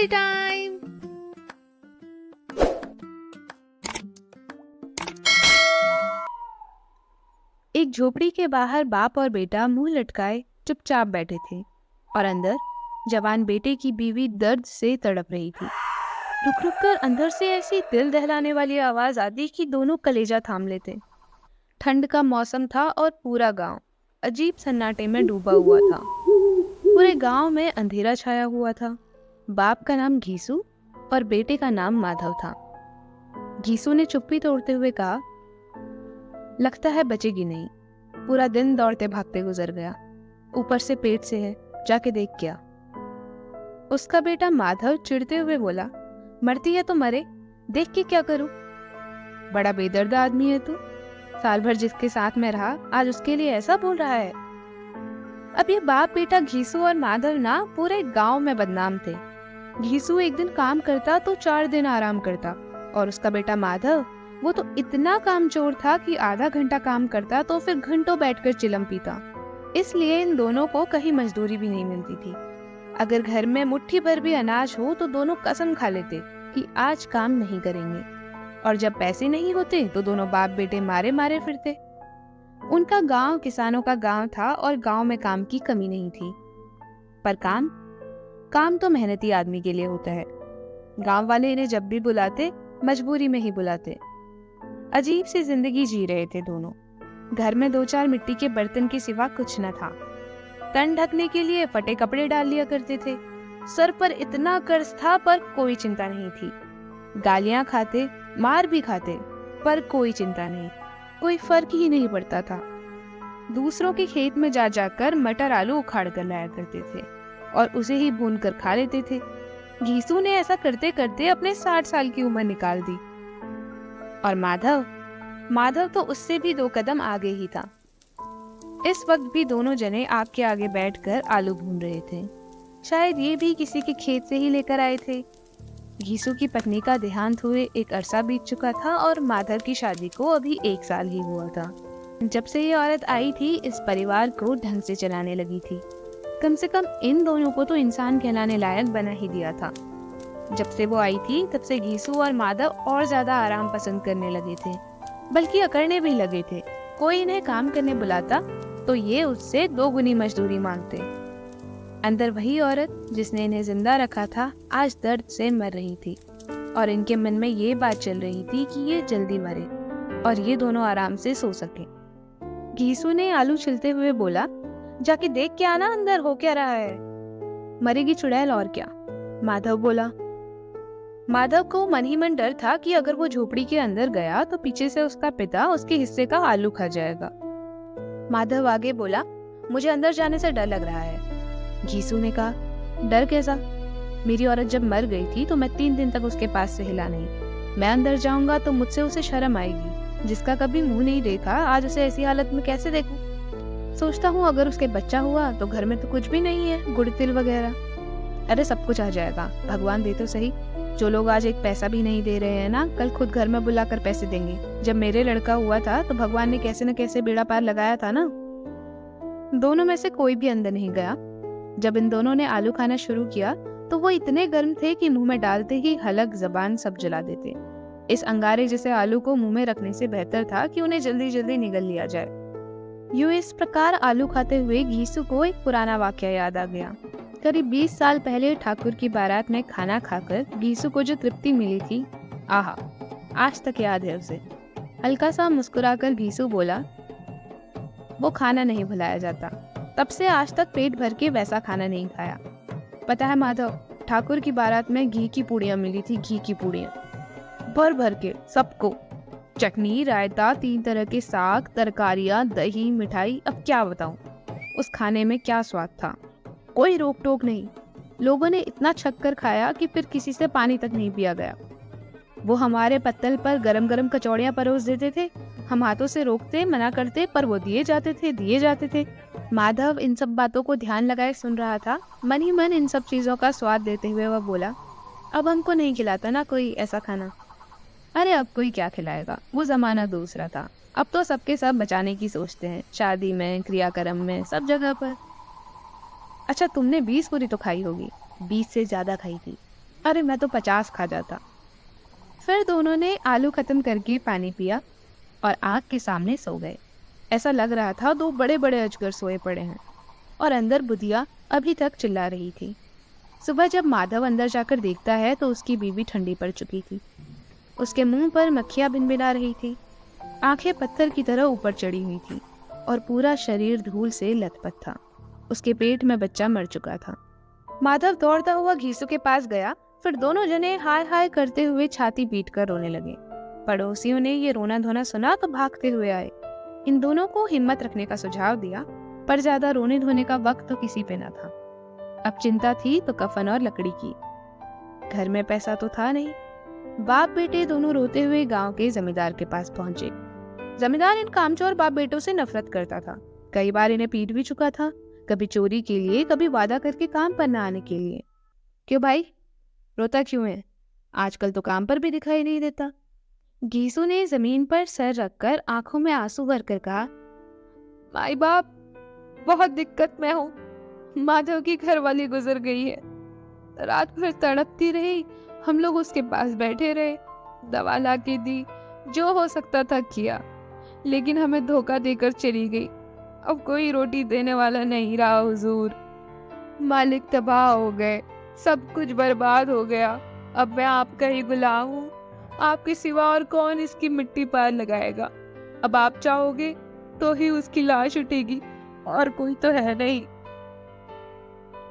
Story time. एक झोपड़ी के बाहर बाप और बेटा मुंह लटकाए चुपचाप बैठे थे और अंदर जवान बेटे की बीवी दर्द से तड़प रही थी। रुक रुक कर अंदर से ऐसी दिल दहलाने वाली आवाज आती कि दोनों कलेजा थाम लेते। ठंड का मौसम था और पूरा गांव अजीब सन्नाटे में डूबा हुआ था। पूरे गांव में अंधेरा छाया हुआ था। बाप का नाम घीसू और बेटे का नाम माधव था। घीसू ने चुप्पी तोड़ते हुए कहा, लगता है बचेगी नहीं, पूरा दिन दौड़ते भागते गुजर गया, ऊपर से पेट से है, जाके देख क्या। उसका बेटा माधव चिढ़ते हुए बोला, मरती है तो मरे, देख के क्या करूं। बड़ा बेदर्द आदमी है तू, साल भर जिसके साथ में रहा आज उसके लिए ऐसा बोल रहा है। अब ये बाप बेटा घीसू और माधव ना पूरे गांव में बदनाम थे। घीसू एक दिन काम करता तो 4 दिन आराम करता और उसका बेटा माधव वो तो इतना कामचोर था कि आधा घंटा काम करता तो फिर घंटों बैठकर चिलम पीता। इसलिए इन दोनों को कहीं मजदूरी भी नहीं मिलती थी। अगर घर में मुट्ठी भर भी अनाज हो तो दोनों कसम खा लेते कि आज काम नहीं करेंगे, और जब पैसे नहीं होते तो दोनों बाप बेटे मारे मारे फिरते। उनका गांव किसानों का गांव था और गांव में काम की कमी नहीं थी, पर काम तो मेहनती आदमी के लिए होता है। गांव वाले इन्हें जब भी बुलाते मजबूरी में ही बुलाते। अजीब सी जिंदगी जी रहे थे दोनों। घर में 2-4 मिट्टी के बर्तन के सिवा कुछ न था। तन ढकने के लिए फटे कपड़े डाल लिया करते थे। सर पर इतना कर्ज था पर कोई चिंता नहीं थी। गालियां खाते, मार भी खाते, पर कोई चिंता नहीं, कोई फर्क ही नहीं पड़ता था। दूसरों के खेत में जा जाकर मटर आलू उखाड़ कर लाया करते थे और उसे ही भून कर खा लेते थे। घीसू ने ऐसा करते करते अपने 60 साल की उम्र निकाल दी। और माधव तो उससे भी 2 कदम आगे ही था। इस वक्त भी दोनों जने आग के आगे बैठकर आलू भून रहे थे। शायद ये भी किसी के खेत से ही लेकर आए थे। घीसू की पत्नी का देहांत हुए एक अरसा बीत चुका था और माधव की शादी को अभी 1 साल ही हुआ था। जब से ये औरत आई थी इस परिवार को ढंग से चलाने लगी थी। कम से कम इन दोनों को तो इंसान कहलाने लायक बना ही दिया था। जब से वो आई थी तब से घीसू और माधव और ज्यादा आराम पसंद करने लगे थे, बल्कि अकड़ने भी लगे थे। कोई इन्हें काम करने बुलाता तो ये उससे 2 गुनी मजदूरी मांगते। अंदर वही औरत जिसने इन्हें जिंदा रखा था आज दर्द से मर रही थी और इनके मन में ये बात चल रही थी कि ये जल्दी मरे और ये दोनों आराम से सो सके। घीसू ने आलू छिलते हुए बोला, जाके देख के आना अंदर हो क्या रहा है। मरेगी चुड़ैल और क्या, माधव बोला। माधव को मन ही मन डर था कि अगर वो झोपड़ी के अंदर गया तो पीछे से उसका पिता उसके हिस्से का आलू खा जाएगा। माधव आगे बोला, मुझे अंदर जाने से डर लग रहा है। घीसू ने कहा, डर कैसा, मेरी औरत जब मर गई थी तो मैं 3 दिन तक उसके पास से हिला नहीं। मैं अंदर जाऊंगा तो मुझसे उसे शर्म आएगी। जिसका कभी मुंह नहीं देखा आज उसे ऐसी हालत में कैसे देखूं। सोचता हूँ अगर उसके बच्चा हुआ तो घर में तो कुछ भी नहीं है, गुड़ तिल वगैरह। अरे सब कुछ आ जाएगा, भगवान दे तो सही। जो लोग आज एक पैसा भी नहीं दे रहे हैं ना, कल खुद घर में बुलाकर पैसे देंगे। जब मेरे लड़का हुआ था तो भगवान ने कैसे न कैसे बेड़ा पार लगाया था ना। दोनों में से कोई भी अंदर नहीं गया। जब इन दोनों ने आलू खाना शुरू किया तो वो इतने गर्म थे कि मुंह में डालते ही हलक जबान सब जला देते। इस अंगारे जैसे आलू को मुंह में रखने से बेहतर था कि उन्हें जल्दी जल्दी निगल लिया जाए। यूं इस प्रकार आलू खाते हुए घीसू को एक पुराना वाकया याद आ गया। करीब 20 साल पहले ठाकुर की बारात में खाना खाकर घीसू को जो तृप्ति मिली थी, आहा, आज तक याद है उसे। हल्का सा मुस्कुराकर घीसू बोला, वो खाना नहीं भुलाया जाता। तब से आज तक पेट भर के वैसा खाना नहीं खाया। पता है माधव, ठाकुर की बारात में घी की पूड़ियाँ मिली थी, घी की पूड़ियाँ भर भर के सबको। चटनी, रायता, 3 तरह के साग, तरकारियाँ, दही, मिठाई। अब क्या बताऊं उस खाने में क्या स्वाद था। कोई रोक टोक नहीं। लोगों ने इतना छक्कर खाया कि फिर किसी से पानी तक नहीं पिया गया। वो हमारे पत्तल पर गरम गरम कचौड़ियाँ परोस देते थे। हम हाथों से रोकते, मना करते, पर वो दिए जाते थे। माधव इन सब बातों को ध्यान लगाए सुन रहा था। मन ही मन इन सब चीजों का स्वाद देते हुए वह बोला, अब हमको नहीं खिलाता ना कोई ऐसा खाना। अरे अब कोई क्या खिलाएगा, वो जमाना दूसरा था। अब तो सबके सब बचाने की सोचते हैं, शादी में, क्रियाक्रम में, सब जगह पर। अच्छा तुमने 20 पूरी तो खाई होगी। 20 से ज्यादा खाई थी। अरे मैं तो 50 खा जाता। फिर दोनों ने आलू खत्म करके पानी पिया और आग के सामने सो गए। ऐसा लग रहा था दो बड़े बड़े अजगर सोए पड़े हैं। और अंदर बुधिया अभी तक चिल्ला रही थी। सुबह जब माधव अंदर जाकर देखता है तो उसकी बीवी ठंडी पड़ चुकी थी। उसके मुंह पर मक्खियां भिनभिना रही थी, आंखें पत्थर की तरह ऊपर चढ़ी हुई थी और पूरा शरीर धूल से लथपथ था। उसके पेट में बच्चा मर चुका था। माधव दौड़ता हुआ घीसू के पास गया। फिर दोनों जने हाय हाय करते हुए छाती पीटकर रोने लगे। पड़ोसियों ने ये रोना धोना सुना तो भागते हुए आए। इन दोनों को हिम्मत रखने का सुझाव दिया, पर ज्यादा रोने धोने का वक्त तो किसी पे न था। अब चिंता थी तो कफन और लकड़ी की। घर में पैसा तो था नहीं। बाप बेटे दोनों रोते हुए गांव के जमींदार के पास पहुंचे। जमींदार इन कामचोर बाप बेटों से नफरत करता था। कई बार इन्हें पीट भी चुका था, कभी चोरी के लिए, कभी वादा करके काम पर न आने के लिए। क्यों भाई, रोता क्यों है? आजकल तो काम पर भी दिखाई नहीं देता। घीसू ने जमीन पर सर रखकर आंखों में आंसू भरकर कहा, माई बाप, बहुत दिक्कत में हूँ। माधव की घरवाली गुजर गई है। रात भर तड़पती रही, हम लोग उसके पास बैठे रहे, दवा ला के दी, जो हो सकता था किया, लेकिन हमें धोखा देकर चली गई। अब कोई रोटी देने वाला नहीं रहा हुजूर। मालिक तबाह हो गए, सब कुछ बर्बाद हो गया। अब मैं आपका ही गुलाम हूँ। आपके सिवा और कौन इसकी मिट्टी पार लगाएगा? अब आप चाहोगे तो ही उसकी लाश उठेगी, और कोई तो है नहीं।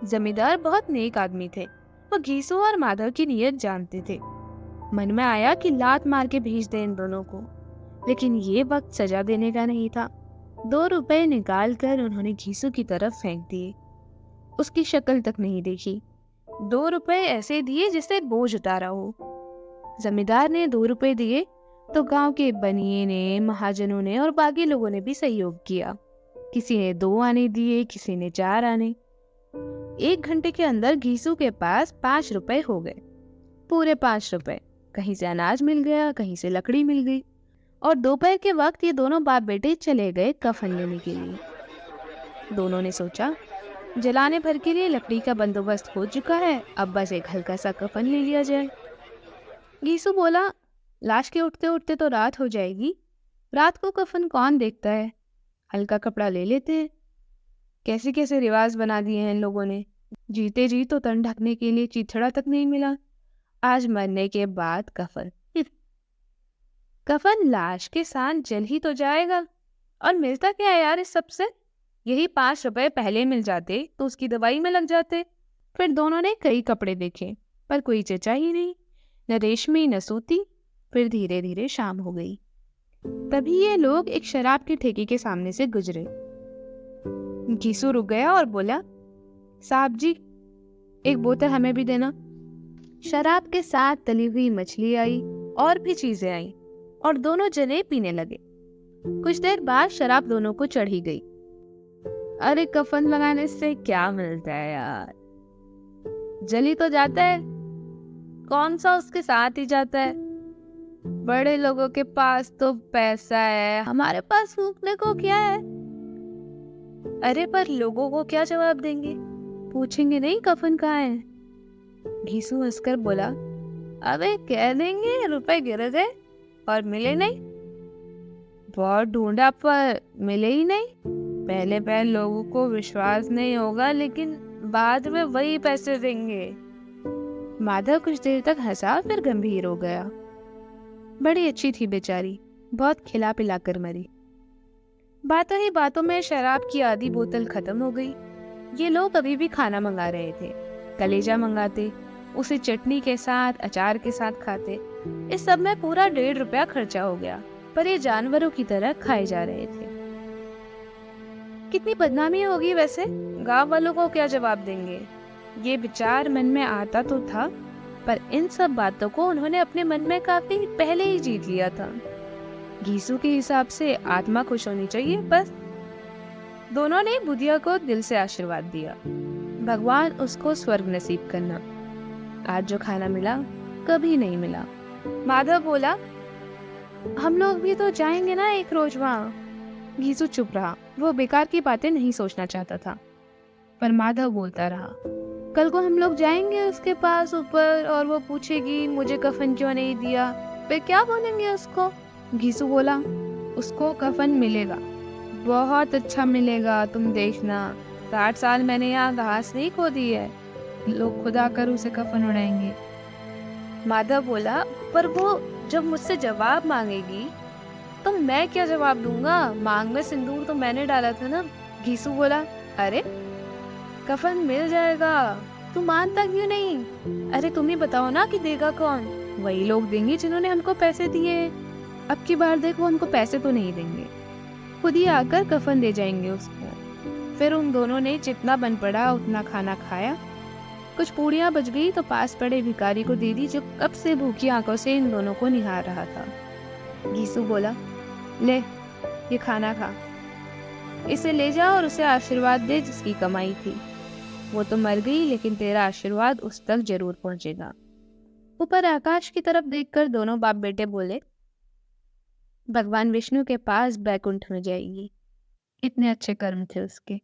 जमींदार बहुत नेक आदमी थे। वो घीसू और माधव की नीयत जानते थे। मन में आया कि लात मार के भेज दे इन दोनों को, लेकिन ये वक्त सजा देने का नहीं था। 2 रुपए निकाल कर उन्होंने घीसू की तरफ फेंक दिए। उसकी शक्ल तक नहीं देखी। 2 रुपए ऐसे दिए जिससे बोझ उतारा हो। जमींदार ने 2 रुपए दिए तो गांव के बनिए ने, महाजनों ने और बाकी लोगों ने भी सहयोग किया। किसी ने 2 आने दिए, किसी ने 4 आने। 1 घंटे के अंदर घीसू के पास 5 रुपए हो गए। पूरे 5 रुपए। कहीं से अनाज मिल गया, कहीं से लकड़ी मिल गई। और दोपहर के वक्त ये दोनों बाप बेटे चले गए कफन लेने के लिए। दोनों ने सोचा, जलाने भर के लिए लकड़ी का बंदोबस्त हो चुका है, अब बस एक हल्का सा कफन ले लिया जाए। घीसू बोला, लाश के उठते उठते तो रात हो जाएगी। रात को कफन कौन देखता है? हल्का कपड़ा ले लेते हैं। कैसे कैसे रिवाज बना दिए हैं इन लोगों ने। जीते जी तो तन ढकने के लिए चीथड़ा तक नहीं मिला, आज मरने के बाद कफन। कफन लाश के साथ जल ही तो जाएगा, और मिलता क्या है यार इस सबसे? यही 5 रुपए पहले मिल जाते तो उसकी दवाई में लग जाते। फिर दोनों ने कई कपड़े देखे, पर कोई जचा ही नहीं, न रेशमी न सूती। फिर धीरे धीरे शाम हो गई। तभी ये लोग एक शराब के ठेके के सामने से गुजरे। घीसू रुक गया और बोला, साहब जी, एक बोतल हमें भी देना। शराब के साथ तली हुई मछली आई और भी चीजें आई, और दोनों जने पीने लगे। कुछ देर बाद शराब दोनों को चढ़ी गई। अरे कफन लगाने से क्या मिलता है यार, जली तो जाता है, कौन सा उसके साथ ही जाता है। बड़े लोगों के पास तो पैसा है, हमारे पास फूकने को क्या है। अरे पर लोगों को क्या जवाब देंगे? पूछेंगे नहीं कफन कहाँ है? घीसू हंसकर बोला, अबे कह देंगे रुपए गिर गए और मिले नहीं। बहुत ढूंढा पर मिले ही नहीं। पहले पहले लोगों को विश्वास नहीं होगा, लेकिन बाद में वही पैसे देंगे। माधव कुछ देर तक हंसा, फिर गंभीर हो गया। बड़ी अच्छी थी बेचारी, बहुत खिला पिला कर मरी। बातों ही बातों में शराब की आधी बोतल खत्म हो गई। ये लोग अभी भी खाना मंगा रहे थे। कलेजा मंगाते, उसे चटनी के साथ, अचार के साथ खाते। इस सब में पूरा 1.5 रुपया खर्चा हो गया, पर ये जानवरों की तरह खाए जा रहे थे। कितनी बदनामी होगी वैसे, गांव वालों को क्या जवाब देंगे? ये विचार मन में आता तो था, पर इन सब बातों को उन्होंने अपने मन में काफी पहले ही जीत लिया था। घीसू के हिसाब से आत्मा खुश होनी चाहिए बस। दोनों ने बुधिया को दिल से आशीर्वाद दिया, भगवान उसको स्वर्ग नसीब करना। आज जो खाना मिला कभी नहीं मिला। माधव बोला, हम लोग भी तो जाएंगे ना एक रोज वहाँ। घीसू चुप रहा, वो बेकार की बातें नहीं सोचना चाहता था। पर माधव बोलता रहा, कल को हम लोग जाएंगे उसके पास ऊपर और वो पूछेगी मुझे कफन क्यों नहीं दिया, फिर क्या बोलेंगे उसको? घीसू बोला, उसको कफन मिलेगा, बहुत अच्छा मिलेगा, तुम देखना। 60 साल मैंने यहाँ घास नहीं खोदी है, लोग खुद आकर उसे कफन उड़ाएंगे। माधव बोला, पर वो जब मुझसे जवाब मांगेगी तो मैं क्या जवाब दूंगा? मांग में सिंदूर तो मैंने डाला था ना। घीसू बोला, अरे कफन मिल जाएगा, तू मानता क्यों नहीं? अरे तुम ही बताओ ना कि देगा कौन? वही लोग देंगे जिन्होंने हमको पैसे दिए। अब की बार देखो हमको पैसे तो नहीं देंगे, खुद ही आकर कफन दे जाएंगे उसको। फिर उन दोनों ने जितना बन पड़ा उतना खाना खाया। कुछ पूड़ियाँ बच गई तो पास पड़े भिखारी को दे दी, जो कब से भूखी आंखों से इन दोनों को निहार रहा था। घीसू बोला, ले ये खाना खा, इसे ले जा और उसे आशीर्वाद दे जिसकी कमाई थी। वो तो मर गई लेकिन तेरा आशीर्वाद उस तक जरूर पहुंचेगा। ऊपर आकाश की तरफ देखकर दोनों बाप बेटे बोले, भगवान विष्णु के पास बैकुंठ में जाएगी। कितने अच्छे कर्म थे उसके।